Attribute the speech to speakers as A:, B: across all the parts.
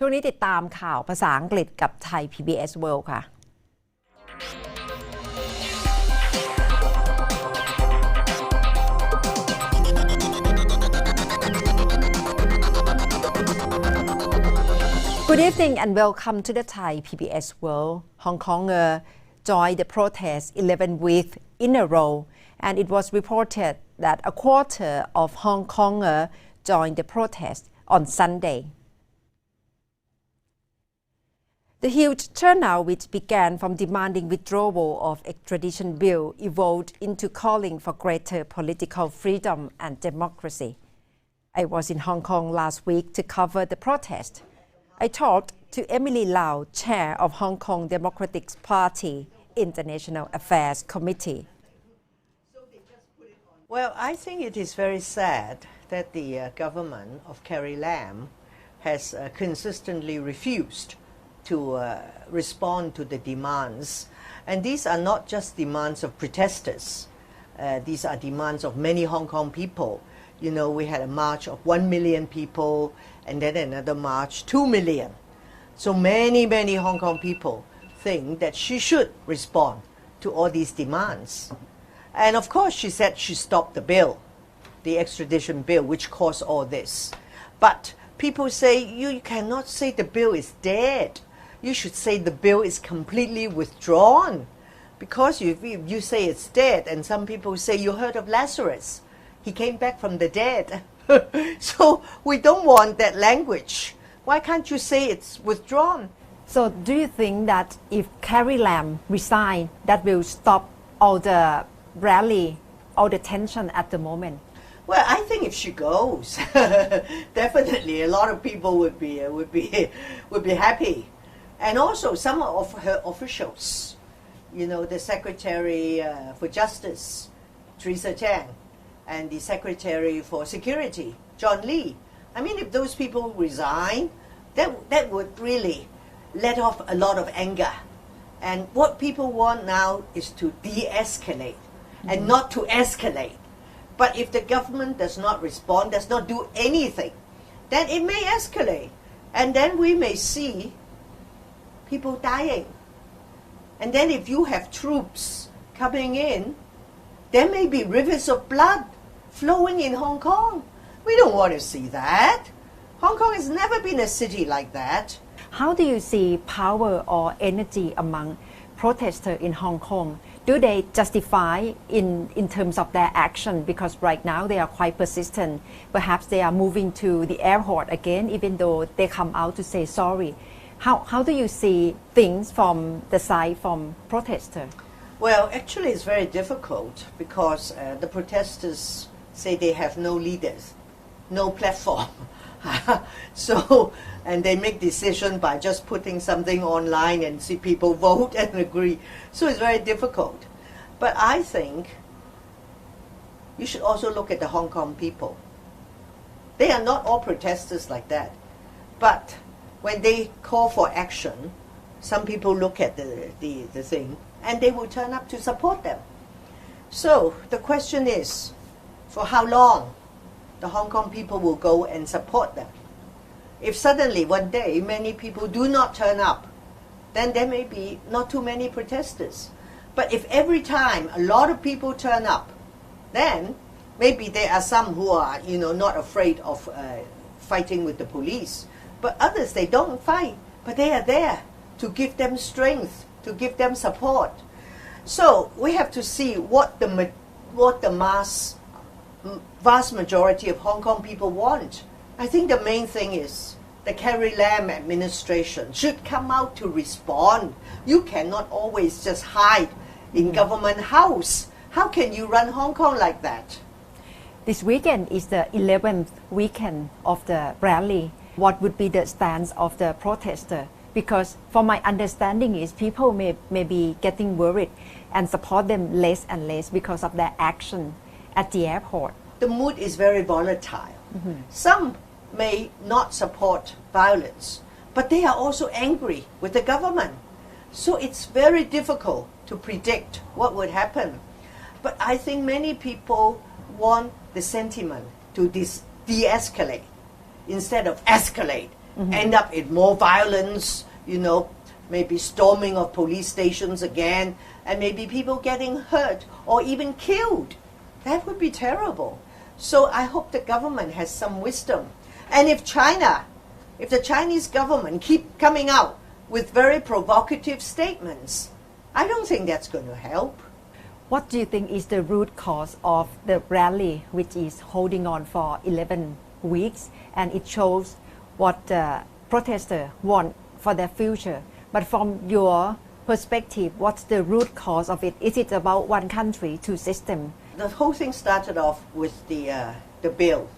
A: ช่วงนี้ติดตามข่าวภาษาอังกฤษกับไทย PBS World ค่ะ Good evening and welcome to the Thai PBS World. Hong Konger joined the protest 11 weeks in a row, and it was reported that a quarter of Hong Konger joined the protest on Sunday. The huge turnout, which began from demanding withdrawal of extradition bill, evolved into calling for greater political freedom and democracy. I was in Hong Kong last week to cover the protest. I talked to Emily Lau, chair of Hong Kong Democratic Party International Affairs Committee.
B: Well, I think it is very sad that the government of Carrie Lam has consistently refused to respond to the demands. And these are not just demands of protesters. These are demands of many Hong Kong people. You know, we had a march of 1 million people and then another march, 2 million. So many Hong Kong people think that she should respond to all these demands. And of course, she said she stopped the bill, the extradition bill, which caused all this. But people say, you cannot say the bill is dead. You should say the bill is completely withdrawn. Because if you say it's dead, and some people say, you heard of Lazarus. He came back from the dead. So we don't want that language. Why can't you say it's withdrawn?
A: So do you think that if Carrie Lam resigns, that will stop all the rally, all the tension at the moment?
B: Well, I think if she goes, definitely a lot of people would be happy. And also some of her officials, you know, the Secretary for Justice, Teresa Chang, and the Secretary for Security, John Lee. I mean, if those people resign, that would really let off a lot of anger. And what people want now is to de-escalate and not to escalate. But if the government does not respond, does not do anything, then it may escalate. And then we may see people dying. And then if you have troops coming in, there may be rivers of blood flowing in Hong Kong. We don't want to see that. Hong Kong has never been a city like that.
A: How do you see power or energy among protesters in Hong Kong? Do they justify in terms of their action? Because right now they are quite persistent. Perhaps they are moving to the airport again, even though they come out to say sorry. How do you see things from the side from protesters?
B: Well, actually it's very difficult because the protesters say they have no leaders, no platform. So, and they make decision by just putting something online and see people vote and agree. So it's very difficult. But I think you should also look at the Hong Kong people. They are not all protesters like that. But when they call for action, some people look at the thing and they will turn up to support them. So the question is, for how long the Hong Kong people will go and support them? If suddenly one day many people do not turn up, then there may be not too many protesters. But if every time a lot of people turn up, then maybe there are some who are, you know, not afraid of fighting with the police. But others, they don't fight, but they are there to give them strength, to give them support. So we have to see what the vast majority of Hong Kong people want. I think the main thing is the Carrie Lam administration should come out to respond. You cannot always just hide in government house. How can you run Hong Kong like that?
A: This weekend is the 11th weekend of the rally. What would be the stance of the protester? Because from my understanding is people may be getting worried and support them less and less because of their action at the airport.
B: The mood is very volatile. Some may not support violence, but they are also angry with the government. So it's very difficult to predict what would happen. But I think many people want the sentiment to de-escalate instead of escalate. end up in more violence, maybe storming of police stations again, and maybe people getting hurt or even killed. That would be terrible. So I hope the government has some wisdom. And if the Chinese government keep coming out with very provocative statements, I don't think that's going to help.
A: What do you think is the root cause of the rally, which is holding on for 11 weeks, and it shows what the protesters want for their future? But from your perspective, what's the root cause of it? Is it about one country, two systems?
B: The whole thing started off with the bill,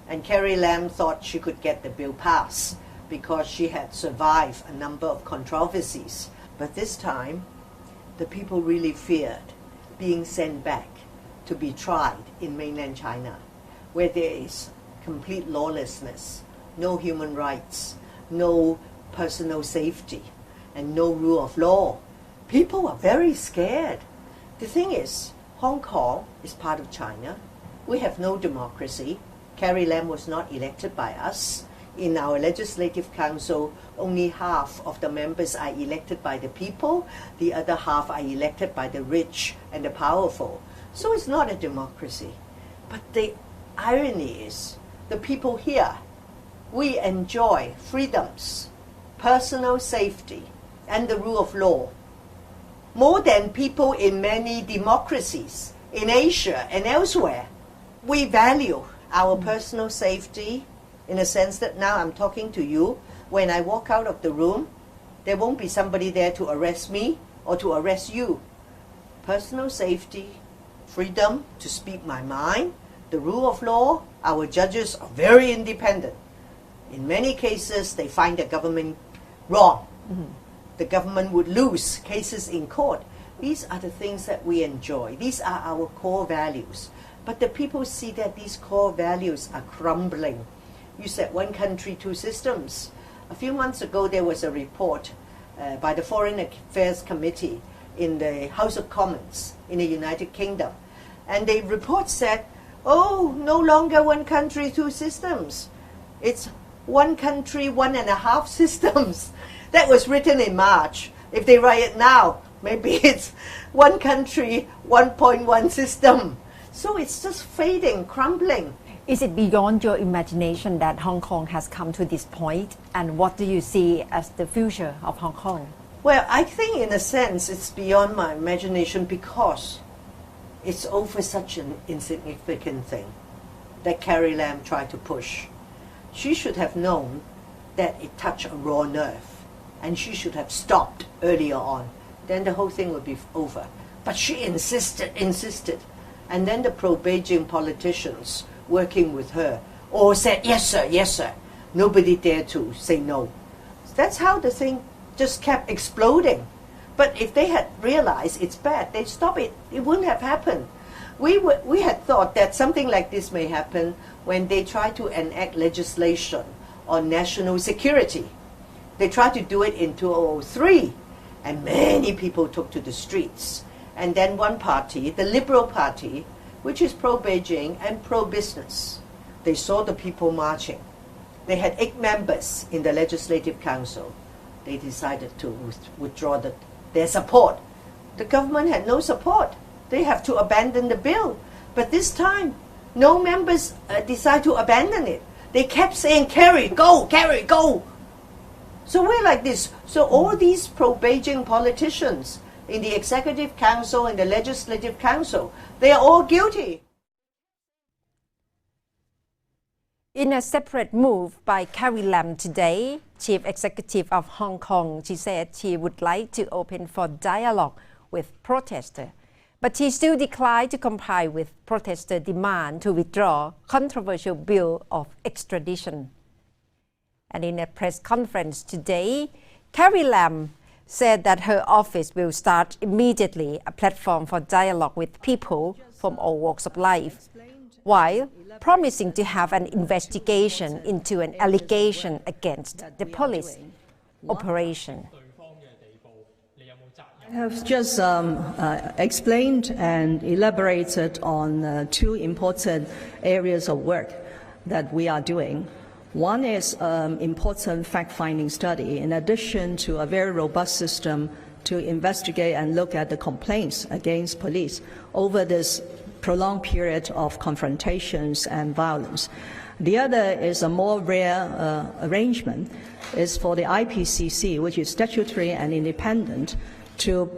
B: and Carrie Lam thought she could get the bill passed because she had survived a number of controversies. But this time, the people really feared being sent back to be tried in mainland China, where there is complete lawlessness, no human rights, no personal safety, and no rule of law. People are very scared. The thing is, Hong Kong is part of China. We have no democracy. Carrie Lam was not elected by us. In our Legislative Council, only half of the members are elected by the people. The other half are elected by the rich and the powerful. So it's not a democracy. But the irony is, the people here, we enjoy freedoms, personal safety, and the rule of law more than people in many democracies in Asia and elsewhere. We value our personal safety in a sense that now I'm talking to you. When I walk out of the room, there won't be somebody there to arrest me or to arrest you. Personal safety, freedom to speak my mind, the rule of law. Our judges are very independent. In many cases, they find the government wrong. The government would lose cases in court. These are the things that we enjoy. These are our core values. But the people see that these core values are crumbling. You said one country, two systems. A few months ago, there was a report by the Foreign Affairs Committee in the House of Commons in the United Kingdom. And the report said, oh, no longer one country, two systems. It's one country, 1.5 systems. That was written in March. If they write it now, maybe it's one country, 1.1 system. So it's just fading, crumbling.
A: Is it beyond your imagination that Hong Kong has come to this point? And what do you see as the future of Hong Kong?
B: Well, I think in a sense it's beyond my imagination because it's over such an insignificant thing that Carrie Lam tried to push. She should have known that it touched a raw nerve, and she should have stopped earlier on. Then the whole thing would be over. But she insisted. And then the pro-Beijing politicians working with her all said, yes, sir, yes, sir. Nobody dared to say no. That's how the thing just kept exploding. But if they had realized it's bad, they'd stop it. It wouldn't have happened. We had thought that something like this may happen when they try to enact legislation on national security. They tried to do it in 2003, and many people took to the streets. And then one party, the Liberal Party, which is pro-Beijing and pro-business, they saw the people marching. They had 8 members in the Legislative Council. They decided to withdraw their support. The government had no support. They have to abandon the bill. But this time, no members decide to abandon it. They kept saying, Carrie, go, Carrie, go. So we're like this. So all these pro-Beijing politicians in the Executive Council and the Legislative Council, they are all guilty.
A: In a separate move by Carrie Lam today, Chief Executive of Hong Kong, she said she would like to open for dialogue with protesters. But she still declined to comply with protester demand to withdraw controversial bill of extradition. And in a press conference today, Carrie Lam said that her office will start immediately a platform for dialogue with people from all walks of life, while promising to have an investigation into an allegation against the police operation.
C: I have just explained and elaborated on 2 important areas of work that we are doing. One is important fact-finding study, in addition to a very robust system to investigate and look at the complaints against police over this prolonged period of confrontations and violence. The other is a more rare arrangement, is for the IPCC, which is statutory and independent, to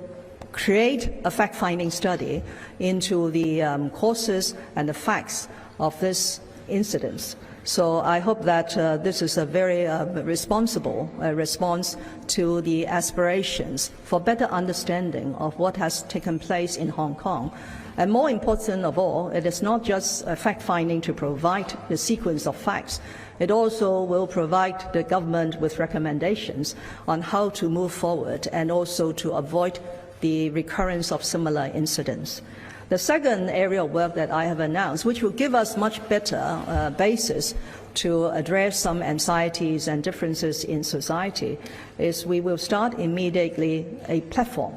C: create a fact-finding study into the causes and the facts of this incident. So I hope that this is a very responsible response to the aspirations for better understanding of what has taken place in Hong Kong. And more important of all, it is not just fact-finding to provide the sequence of facts. It also will provide the government with recommendations on how to move forward and also to avoid the recurrence of similar incidents. The second area of work that I have announced, which will give us much better basis to address some anxieties and differences in society, is we will start immediately a platform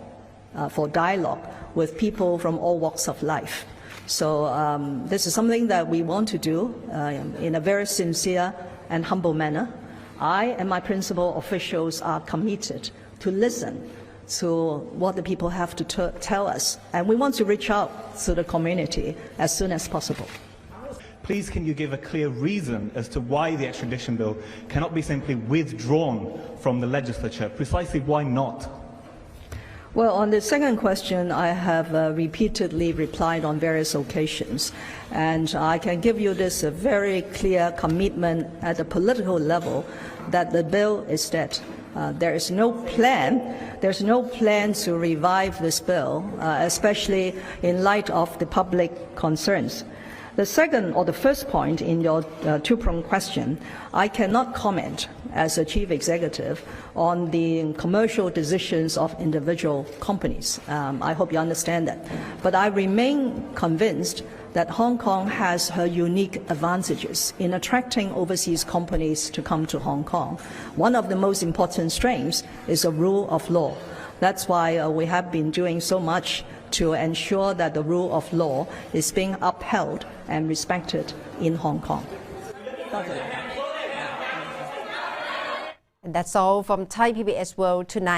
C: for dialogue with people from all walks of life. So this is something that we want to do in a very sincere and humble manner. I and my principal officials are committed to listen to what the people have to tell us, and we want to reach out to the community as soon as possible.
D: Please, can you give a clear reason as to why the extradition bill cannot be simply withdrawn from the legislature? Precisely why not?
C: Well, on the second question, I have repeatedly replied on various occasions, and I can give you this a very clear commitment at the political level that the bill is dead. There is no plan. There's no plan to revive this bill, especially in light of the public concerns. The second or the first point in your two-pronged question, I cannot comment as a chief executive on the commercial decisions of individual companies. I hope you understand that. But I remain convinced that Hong Kong has her unique advantages in attracting overseas companies to come to Hong Kong. One of the most important strengths is the rule of law. That's why we have been doing so much to ensure that the rule of law is being upheld and respected in Hong Kong.
A: And that's all from Thai PBS World tonight.